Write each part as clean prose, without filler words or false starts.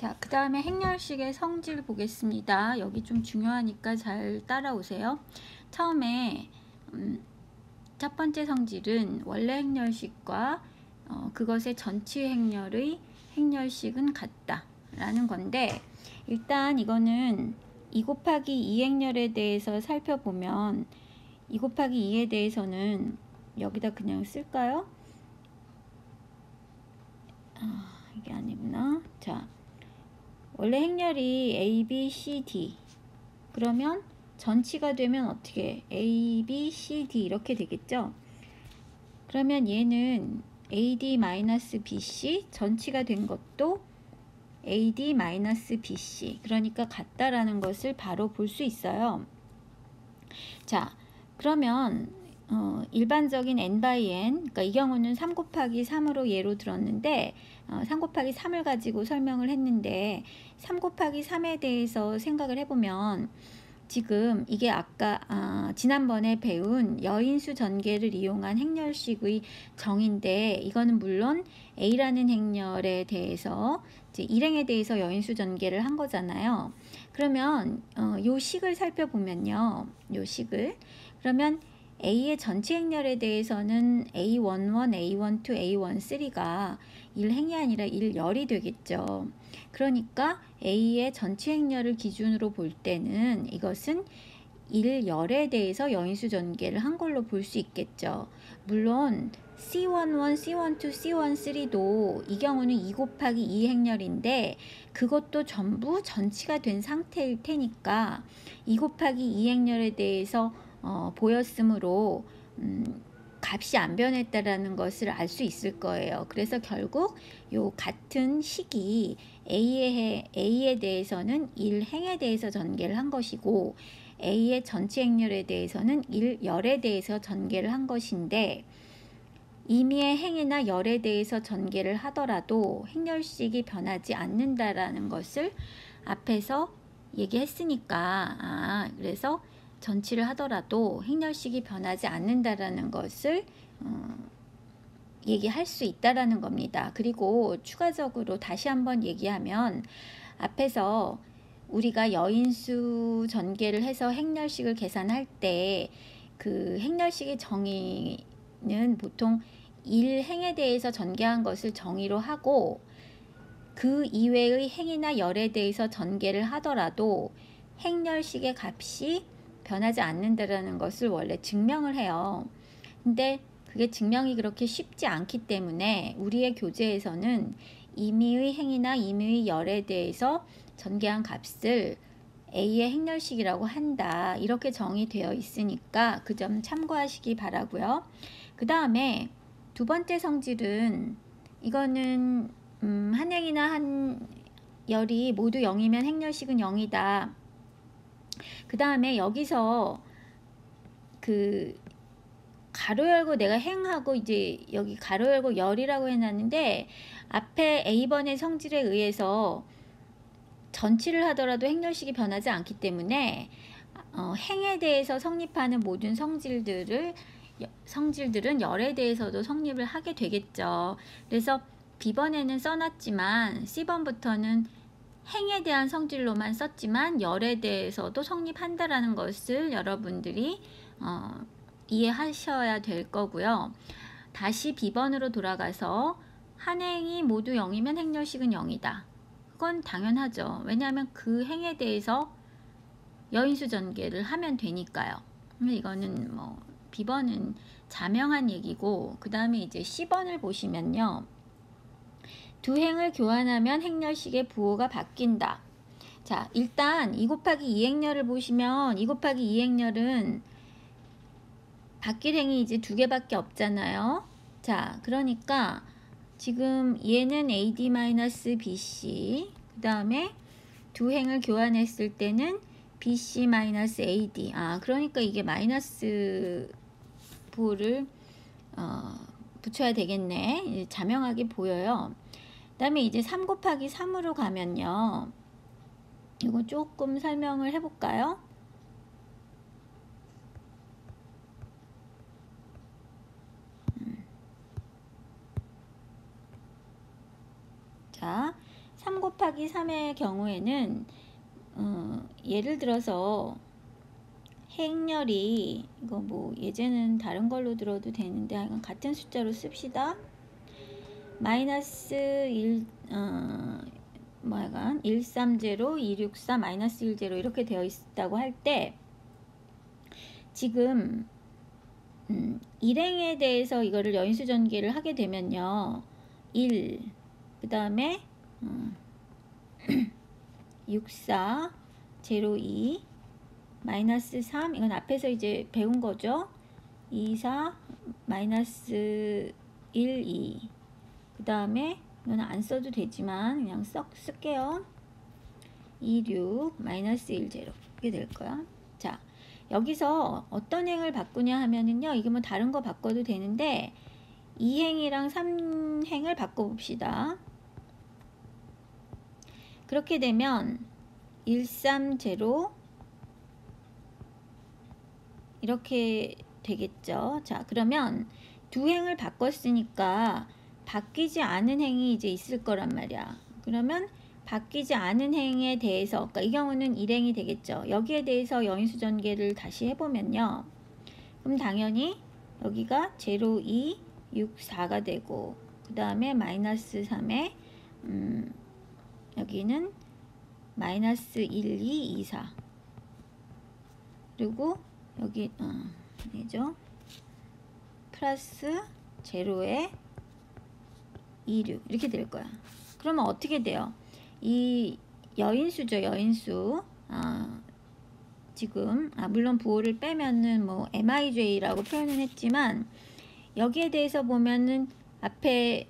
자, 그 다음에 행렬식의 성질 보겠습니다. 여기 좀 중요하니까 잘 따라오세요. 처음에 첫 번째 성질은 원래 행렬식과 그것의 전치 행렬의 행렬식은 같다 라는 건데, 일단 이거는 2 곱하기 2 행렬에 대해서 살펴보면 2 곱하기 2에 대해서는 여기다 그냥 쓸까요? 이게 아니구나. 자, 원래 행렬이 A, B, C, D 그러면 전치가 되면 어떻게 A, B, C, D 이렇게 되겠죠. 그러면 얘는 AD-BC 전치가 된 것도 AD-BC 그러니까 같다라는 것을 바로 볼 수 있어요. 자, 그러면 일반적인 n/n, 그러니까 이 경우는 3 곱하기 3으로 예로 들었는데 3 곱하기 3을 가지고 설명을 했는데 3 곱하기 3에 대해서 생각을 해보면 지금 이게 아까 지난번에 배운 여인수 전개를 이용한 행렬식의 정의인데, 이거는 물론 A라는 행렬에 대해서 이제 일행에 대해서 여인수 전개를 한 거잖아요. 그러면 요 식을 살펴보면요, 요 식을 그러면 A의 전체 행렬에 대해서는 A11, A12, A13가 1행이 아니라 1열이 되겠죠. 그러니까 A의 전체 행렬을 기준으로 볼 때는 이것은 1열에 대해서 여인수 전개를 한 걸로 볼 수 있겠죠. 물론 C11, C12, C13도 이 경우는 2 곱하기 2 행렬인데 그것도 전부 전치가 된 상태일 테니까 2 곱하기 2 행렬에 대해서 보였으므로 값이 안 변했다라는 것을 알 수 있을 거예요. 그래서 결국 요 같은 식이 A에 대해서는 1행에 대해서 전개를 한 것이고 A의 전체 행렬에 대해서는 1열에 대해서 전개를 한 것인데, 임의의 행이나 열에 대해서 전개를 하더라도 행렬식이 변하지 않는다라는 것을 앞에서 얘기했으니까 그래서 전치를 하더라도 행렬식이 변하지 않는다라는 것을 얘기할 수 있다라는 겁니다. 그리고 추가적으로 다시 한번 얘기하면 앞에서 우리가 여인수 전개를 해서 행렬식을 계산할 때 그 행렬식의 정의는 보통 1행에 대해서 전개한 것을 정의로 하고 그 이외의 행이나 열에 대해서 전개를 하더라도 행렬식의 값이 변하지 않는다라는 것을 원래 증명을 해요. 근데 그게 증명이 그렇게 쉽지 않기 때문에 우리의 교재에서는 임의의 행이나 임의의 열에 대해서 전개한 값을 A의 행렬식이라고 한다, 이렇게 정의되어 있으니까 그 점 참고하시기 바라고요. 그 다음에 두 번째 성질은 이거는 한 행이나 한 열이 모두 0이면 행렬식은 0이다. 그 다음에 여기서 그 가로 열고 내가 행하고 이제 여기 가로 열고 열이라고 해놨는데 앞에 A번의 성질에 의해서 전치를 하더라도 행렬식이 변하지 않기 때문에 행에 대해서 성립하는 모든 성질들은 열에 대해서도 성립을 하게 되겠죠. 그래서 B번에는 써놨지만 C번부터는 행에 대한 성질로만 썼지만 열에 대해서도 성립한다라는 것을 여러분들이 이해하셔야 될 거고요. 다시 B번으로 돌아가서 한 행이 모두 0이면 행렬식은 0이다. 그건 당연하죠. 왜냐하면 그 행에 대해서 여인수 전개를 하면 되니까요. 이거는 뭐 B번은 자명한 얘기고, 그 다음에 이제 C번을 보시면요, 두 행을 교환하면 행렬식의 부호가 바뀐다. 자, 일단 2 곱하기 2 행렬을 보시면 2 곱하기 2 행렬은 바뀔 행이 이제 두 개밖에 없잖아요. 자, 그러니까 지금 얘는 AD-BC, 그 다음에 두 행을 교환했을 때는 BC-AD. 그러니까 이게 마이너스 부호를 붙여야 되겠네. 자명하게 보여요. 그 다음에 이제 3 곱하기 3으로 가면요, 이거 조금 설명을 해볼까요? 자, 3 곱하기 3의 경우에는 예를 들어서 행렬이 이거 뭐 예제는 다른 걸로 들어도 되는데 이건 같은 숫자로 씁시다. 마이너스 1 뭐야간 130 264 마이너스 10 이렇게 되어 있다고 할 때 지금 일행에 대해서 이거를 여인수 전개를 하게 되면요 1 그 다음에 64 02 마이너스 3 이건 앞에서 이제 배운 거죠. 24 마이너스 12 그 다음에 이거는 안 써도 되지만 그냥 쓸게요. 26 마이너스 10 이렇게 될 거야. 자 여기서 어떤 행을 바꾸냐 하면은요 이게 뭐 다른 거 바꿔도 되는데 2행이랑 3행을 바꿔 봅시다. 그렇게 되면 130 이렇게 되겠죠. 자 그러면 두 행을 바꿨으니까 바뀌지 않은 행이 이제 있을 거란 말이야. 그러면 바뀌지 않은 행에 대해서 그러니까 이 경우는 일행이 되겠죠. 여기에 대해서 여인수 전개를 다시 해보면요. 그럼 당연히 여기가 0, 2, 6, 4가 되고 그 다음에 마이너스 3에 여기는 마이너스 1, 2, 2, 4 그리고 여기 아니죠. 플러스 0에 2, 6 이렇게 될 거야. 그러면 어떻게 돼요? 이 여인수죠. 여인수 지금 물론 부호를 빼면은 뭐 MIJ라고 표현은 했지만 여기에 대해서 보면은 앞에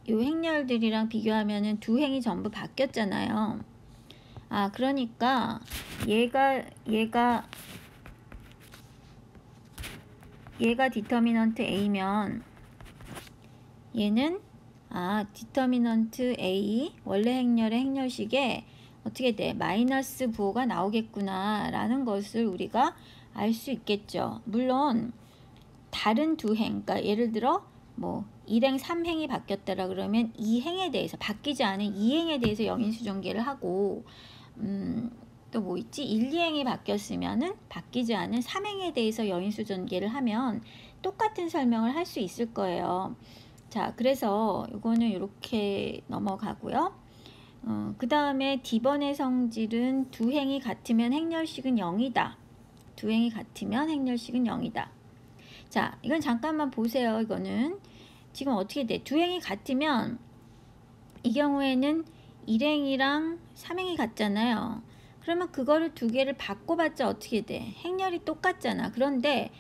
요 행렬들이랑 비교하면은 두 행이 전부 바뀌었잖아요. 그러니까 얘가 디터미넌트 A면 얘는 디터미넌트 A 원래 행렬의 행렬식에 어떻게 돼? 마이너스 부호가 나오겠구나 라는 것을 우리가 알 수 있겠죠. 물론 다른 두 행, 그러니까 예를 들어 뭐 1행 3행이 바뀌었다라 그러면 2행에 대해서 바뀌지 않은 2행에 대해서 영인수 전개를 하고 또 뭐 있지? 1, 2행이 바뀌었으면은 바뀌지 않은 3행에 대해서 여인수 전개를 하면 똑같은 설명을 할 수 있을 거예요. 자, 그래서 이거는 이렇게 넘어가고요. 그 다음에 D번의 성질은 두 행이 같으면 행렬식은 0이다. 두 행이 같으면 행렬식은 0이다. 자, 이건 잠깐만 보세요. 이거는 지금 어떻게 돼? 두 행이 같으면 이 경우에는 1행이랑 3행이 같잖아요. 그러면 그거를 두 개를 바꿔봤자 어떻게 돼? 행렬이 똑같잖아. 그런데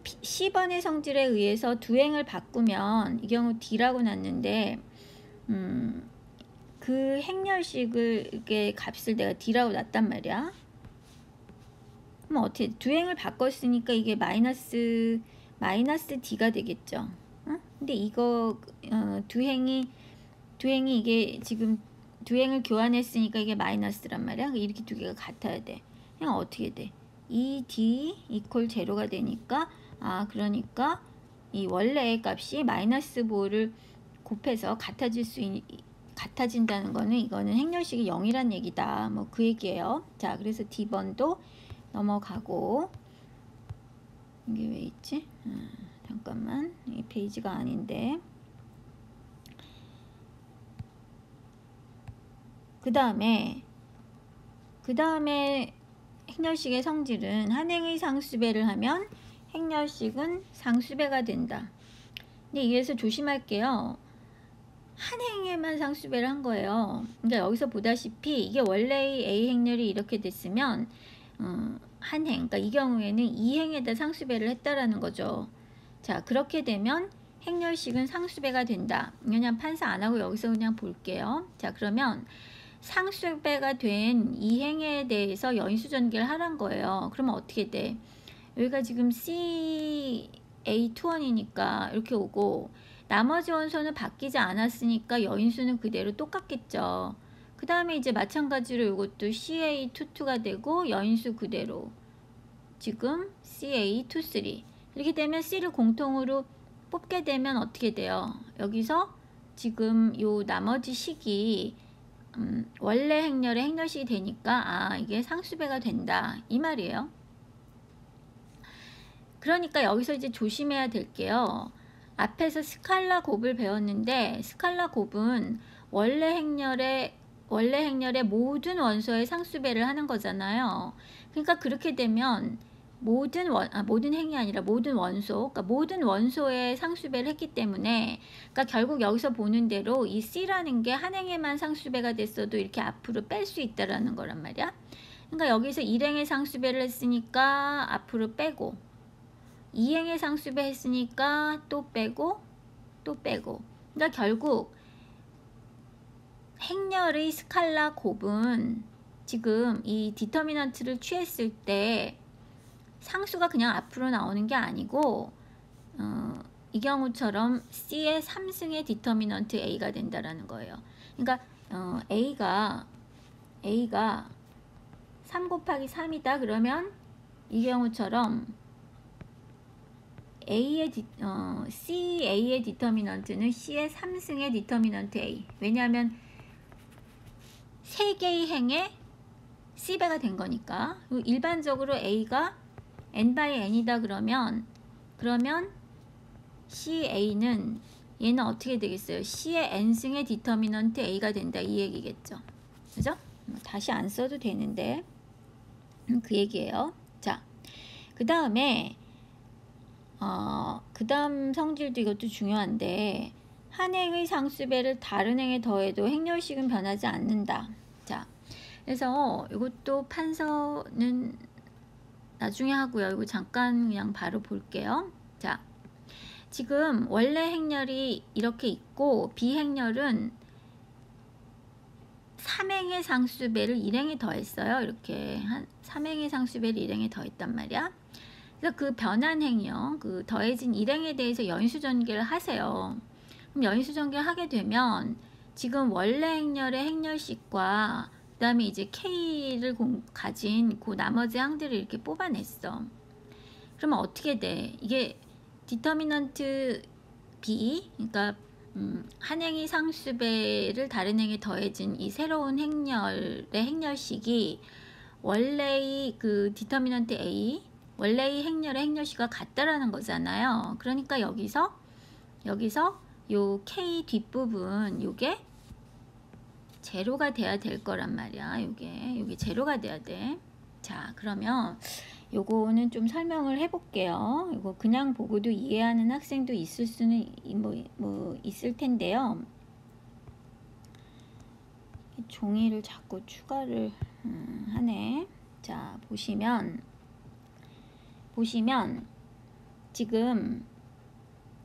C번의 성질에 의해서 두 행을 바꾸면 이 경우 D라고 났는데 그 행렬식을 이게 값을 내가 D라고 놨단 말이야. 그럼 어떻게 두 행을 바꿨으니까 이게 마이너스 D가 되겠죠. 근데 이거 두 행이 이게 지금 두 행을 교환했으니까 이게 마이너스란 말이야. 이렇게 두 개가 같아야 돼. 그냥 어떻게 돼? 2D 이퀄 제로가 되니까 그러니까 이 원래의 값이 마이너스 부호를 곱해서 같아진다는 거는 이거는 행렬식이 0이란 얘기다. 뭐 그 얘기예요. 자, 그래서 D번도 넘어가고 이게 왜 있지? 잠깐만, 이 페이지가 아닌데. 그 다음에 행렬식의 성질은 한 행의 상수배를 하면 행렬식은 상수배가 된다. 근데 여기서 조심할게요. 한 행에만 상수배를 한 거예요. 그러니까 여기서 보다시피 이게 원래의 A 행렬이 이렇게 됐으면 한 행, 그러니까 이 경우에는 이 행에다 상수배를 했다라는 거죠. 자, 그렇게 되면 행렬식은 상수배가 된다. 그냥 판사 안 하고 여기서 그냥 볼게요. 자, 그러면 상수배가 된 이 행에 대해서 여인수 전개를 하란 거예요. 그러면 어떻게 돼? 여기가 지금 CA21이니까 이렇게 오고 나머지 원소는 바뀌지 않았으니까 여인수는 그대로 똑같겠죠. 그 다음에 이제 마찬가지로 이것도 CA22가 되고 여인수 그대로 지금 CA23 이렇게 되면 C를 공통으로 뽑게 되면 어떻게 돼요? 여기서 지금 요 나머지 식이 원래 행렬의 행렬식이 되니까 이게 상수배가 된다 이 말이에요. 그러니까 여기서 이제 조심해야 될 게요. 앞에서 스칼라 곱을 배웠는데 스칼라 곱은 원래 행렬의 모든 원소의 상수배를 하는 거잖아요. 그러니까 그렇게 되면 모든 행이 아니라 모든 원소, 그러니까 모든 원소의 상수배를 했기 때문에, 그러니까 결국 여기서 보는 대로 이 C라는 게 한 행에만 상수배가 됐어도 이렇게 앞으로 뺄 수 있다라는 거란 말이야. 그러니까 여기서 1행의 상수배를 했으니까 앞으로 빼고, 2행의 상수배 했으니까 또 빼고, 또 빼고. 그러니까 결국 행렬의 스칼라 곱은 지금 이 디터미넌트를 취했을 때 상수가 그냥 앞으로 나오는 게 아니고 이 경우처럼 C의 3승의 디터미넌트 A가 된다라는 거예요. 그러니까 A가 3 곱하기 3이다 그러면 이 경우처럼 CA의 디터미넌트는 C의 3승의 디터미넌트 A. 왜냐하면 3개의 행에 C배가 된 거니까. 일반적으로 A가 n by n이다 그러면 CA는 얘는 어떻게 되겠어요? C의 n승의 디터미넌트 A가 된다 이 얘기겠죠. 그죠? 다시 안 써도 되는데 그 얘기예요. 자, 그 다음에 그 다음 성질도 이것도 중요한데 한 행의 상수배를 다른 행에 더해도 행렬식은 변하지 않는다. 자, 그래서 이것도 판서는 나중에 하고요. 이거 잠깐 그냥 바로 볼게요. 자, 지금 원래 행렬이 이렇게 있고 비행렬은 3행의 상수배를 1행에 더했어요. 이렇게 한 3행의 상수배를 1행에 더했단 말이야. 그래서 그 변한 행이요. 그 더해진 1행에 대해서 연수전개를 하세요. 그럼 연수전개를 하게 되면 지금 원래 행렬의 행렬식과 그 다음에 이제 K를 가진 그 나머지 항들을 이렇게 뽑아냈어. 그러면 어떻게 돼? 이게 디터미넌트 B, 그러니까 한 행의 상수배를 다른 행에 더해진 이 새로운 행렬의 행렬식이 원래의 그 디터미넌트 A, 원래의 행렬의 행렬식과 같다라는 거잖아요. 그러니까 여기서 요 K 뒷부분 요게 제로가 돼야 될 거란 말이야. 요게 제로가 돼야 돼. 자, 그러면 요거는 좀 설명을 해볼게요. 이거 그냥 보고도 이해하는 학생도 있을 수는 있을 텐데요. 종이를 자꾸 추가를 하네. 자, 보시면 지금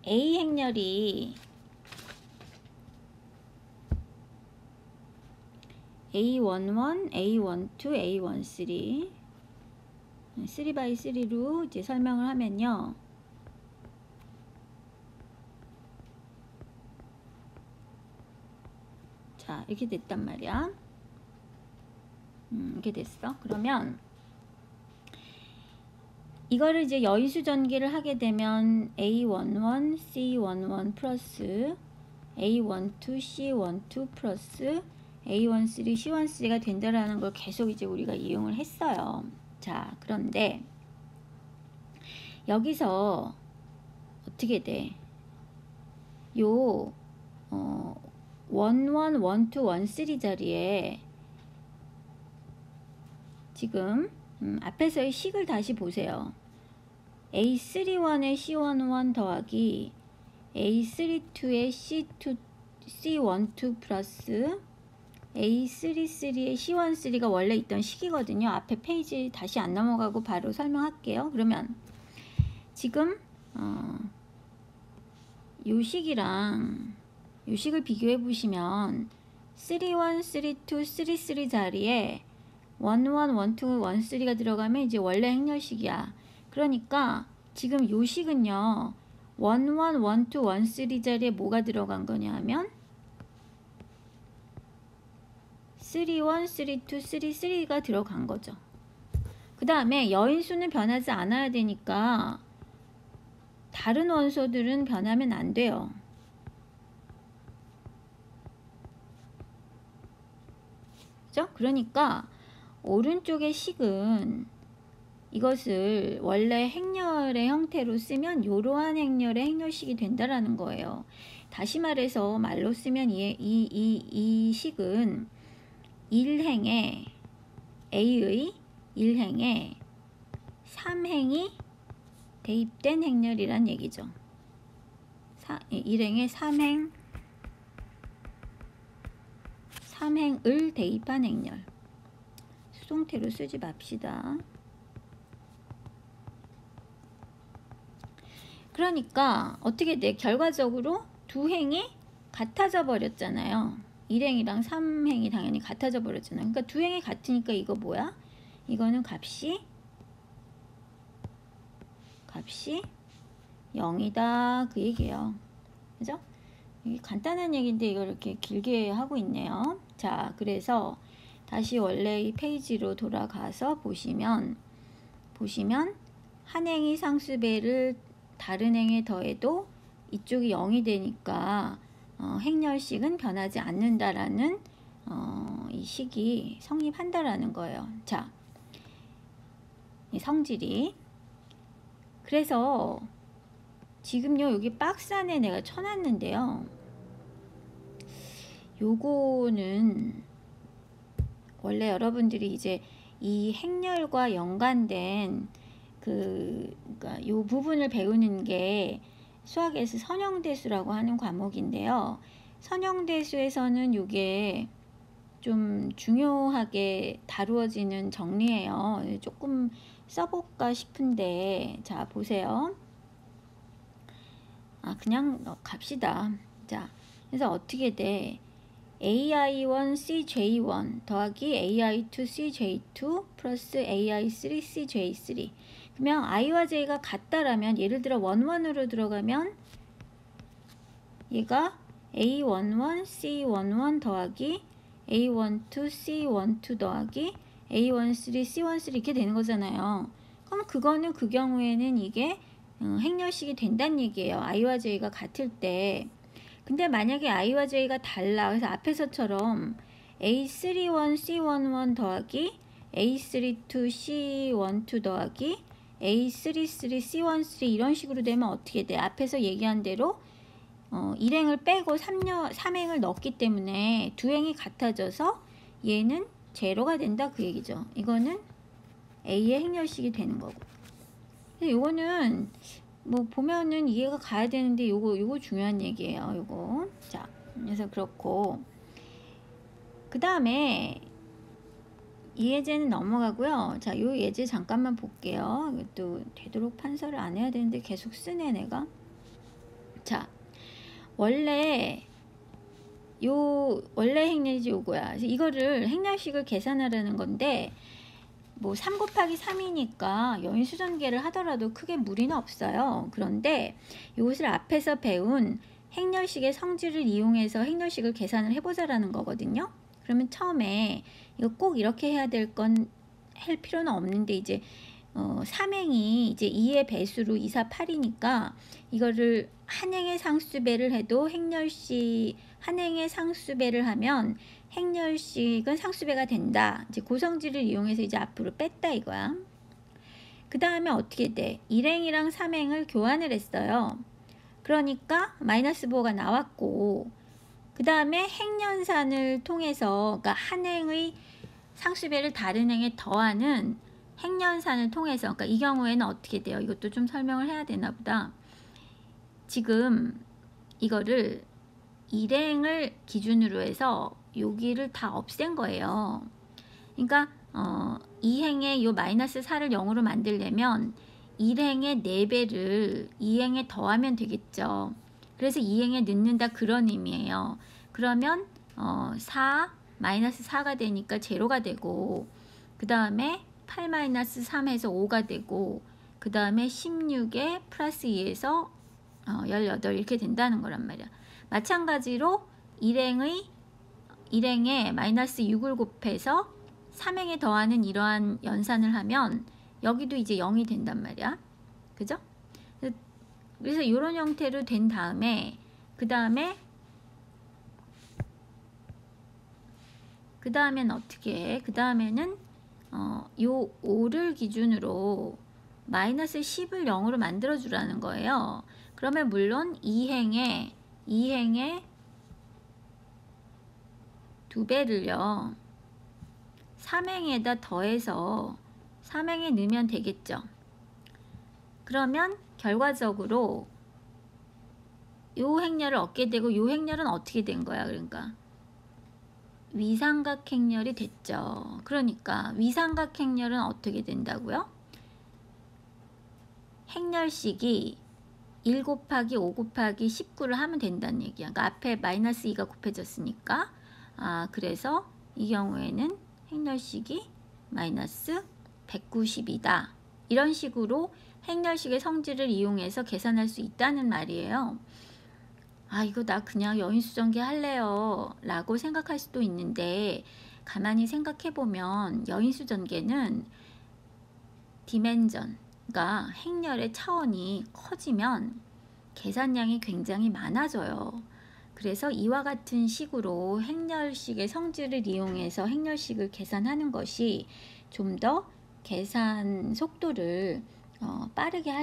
A 행렬이 A11, A12, A13 3x3로 이제 설명을 하면요. 자, 이렇게 됐단 말이야. 이렇게 됐어. 그러면 이거를 이제 여의수 전개를 하게 되면 A11, C11 플러스 A12, C12 플러스 A13, C13가 된다라는 걸 계속 이제 우리가 이용을 했어요. 자, 그런데 여기서 어떻게 돼? 요 11, 12, 13 자리에 지금 앞에서의 식을 다시 보세요. A31의 C11 더하기 A32의 C12 플러스 A33의 C13가 원래 있던 식이거든요. 앞에 페이지 다시 안 넘어가고 바로 설명할게요. 그러면 지금 요 식이랑 요 식을 비교해 보시면 31, 32, 33 자리에 11, 12, 13가 들어가면 이제 원래 행렬식이야. 그러니까 지금 요 식은요. 11, 12, 13 자리에 뭐가 들어간 거냐 하면 31, 32, 33가 들어간 거죠. 그 다음에 여인수는 변하지 않아야 되니까 다른 원소들은 변하면 안 돼요. 그러니까 오른쪽의 식은 이것을 원래 행렬의 형태로 쓰면 이러한 행렬의 행렬식이 된다라는 거예요. 다시 말해서 말로 쓰면 이 식은 일행의 A의 일행에 3행이 대입된 행렬이란 얘기죠. 일행에 3행을 대입한 행렬. 수동태로 쓰지 맙시다. 그러니까 어떻게 돼? 결과적으로 두 행이 같아져 버렸잖아요. 1행이랑 3행이 당연히 같아져 버렸잖아요. 그러니까 두 행이 같으니까 이거 뭐야? 이거는 값이 0이다 그 얘기예요. 그죠? 이게 간단한 얘기인데 이걸 이렇게 길게 하고 있네요. 자, 그래서 다시 원래 이 페이지로 돌아가서 보시면 한 행이 상수배를 다른 행에 더해도 이쪽이 0이 되니까 행렬식은 변하지 않는다라는 이 식이 성립한다라는 거예요. 자, 이 성질이 그래서 지금요 여기 박스 안에 내가 쳐놨는데요. 요거는 원래 여러분들이 이제 이 행렬과 연관된 그러니까 요 부분을 배우는 게 수학에서 선형대수라고 하는 과목인데요. 선형대수에서는 요게 좀 중요하게 다루어지는 정리예요. 조금 써볼까 싶은데 자 보세요. 그냥 갑시다. 자, 그래서 어떻게 돼? AI1 CJ1 더하기 AI2 CJ2 플러스 AI3 CJ3. 그러면 i와 j가 같다라면 예를 들어 11으로 들어가면 얘가 A11 C11 더하기 A12 C12 더하기 A13 C13 이렇게 되는 거잖아요. 그럼 그거는 그 경우에는 이게 행렬식이 된다는 얘기예요. i와 j가 같을 때. 근데 만약에 i와 j가 달라. 그래서 앞에서처럼 A31 C11 더하기 A32 C12 더하기 A33 C13 이런 식으로 되면 어떻게 돼? 앞에서 얘기한 대로 1행을 빼고 3행을 넣었기 때문에 두 행이 같아져서 얘는 제로가 된다 그 얘기죠. 이거는 A의 행렬식이 되는 거고. 요거는 뭐 보면은 이해가 가야 되는데 요거 중요한 얘기예요. 요거. 자, 그래서 그렇고 그 다음에 이 예제는 넘어가고요. 자, 요 예제 잠깐만 볼게요. 이것도 되도록 판서를 안 해야 되는데 계속 쓰네 내가. 자, 원래 행렬이지 요거야. 그래서 이거를 행렬식을 계산하라는 건데 뭐 3 곱하기 3이니까 연수전개를 하더라도 크게 무리는 없어요. 그런데 이것을 앞에서 배운 행렬식의 성질을 이용해서 행렬식을 계산을 해보자라는 거거든요. 그러면 처음에 이거 꼭 이렇게 해야 될 건 할 필요는 없는데 이제 3행이 이제 2의 배수로 2, 4, 8이니까 이거를 한 행의 상수배를 해도 한 행의 상수배를 하면 행렬식은 상수배가 된다. 이제 고성질을 이용해서 이제 앞으로 뺐다 이거야. 그 다음에 어떻게 돼? 1행이랑 3행을 교환을 했어요. 그러니까 마이너스 부호가 나왔고 그 다음에 행연산을 통해서 그러니까 한 행의 상수배를 다른 행에 더하는 행연산을 통해서 그러니까 이 경우에는 어떻게 돼요? 이것도 좀 설명을 해야 되나 보다. 지금 이거를 1행을 기준으로 해서 여기를 다 없앤 거예요. 그러니까 2행의 요 마이너스 4를 0으로 만들려면 1행의 4배를 2행에 더하면 되겠죠. 그래서 2행에 넣는다 그런 의미예요. 그러면 4 마이너스 4가 되니까 제로가 되고 그 다음에 8 마이너스 3에서 5가 되고 그 다음에 16에 플러스 2에서 18 이렇게 된다는 거란 말이야. 마찬가지로 1행에 마이너스 6을 곱해서 3행에 더하는 이러한 연산을 하면 여기도 이제 0이 된단 말이야. 그죠? 그래서 이런 형태로 된 다음에 그 다음에 그 다음엔 어떻게 해? 그 다음에는 요 5를 기준으로 마이너스 10을 0으로 만들어 주라는 거예요. 그러면 물론 2행에 2배를요 3행에다 더해서 3행에 넣으면 되겠죠. 그러면 결과적으로 요 행렬을 얻게 되고 요 행렬은 어떻게 된 거야? 그러니까 위삼각 행렬이 됐죠. 그러니까 위삼각 행렬은 어떻게 된다고요? 행렬식이 1 곱하기 5 곱하기 19를 하면 된다는 얘기야. 그러니까 앞에 마이너스 2가 곱해졌으니까 그래서 이 경우에는 행렬식이 마이너스 190이다. 이런 식으로 행렬식의 성질을 이용해서 계산할 수 있다는 말이에요. 이거 나 그냥 여인수전계 할래요 라고 생각할 수도 있는데, 가만히 생각해 보면 여인수전계는 디멘전, 그러니까 행렬의 차원이 커지면 계산량이 굉장히 많아져요. 그래서 이와 같은 식으로 행렬식의 성질을 이용해서 행렬식을 계산하는 것이 좀 더 계산 속도를 빠르게 할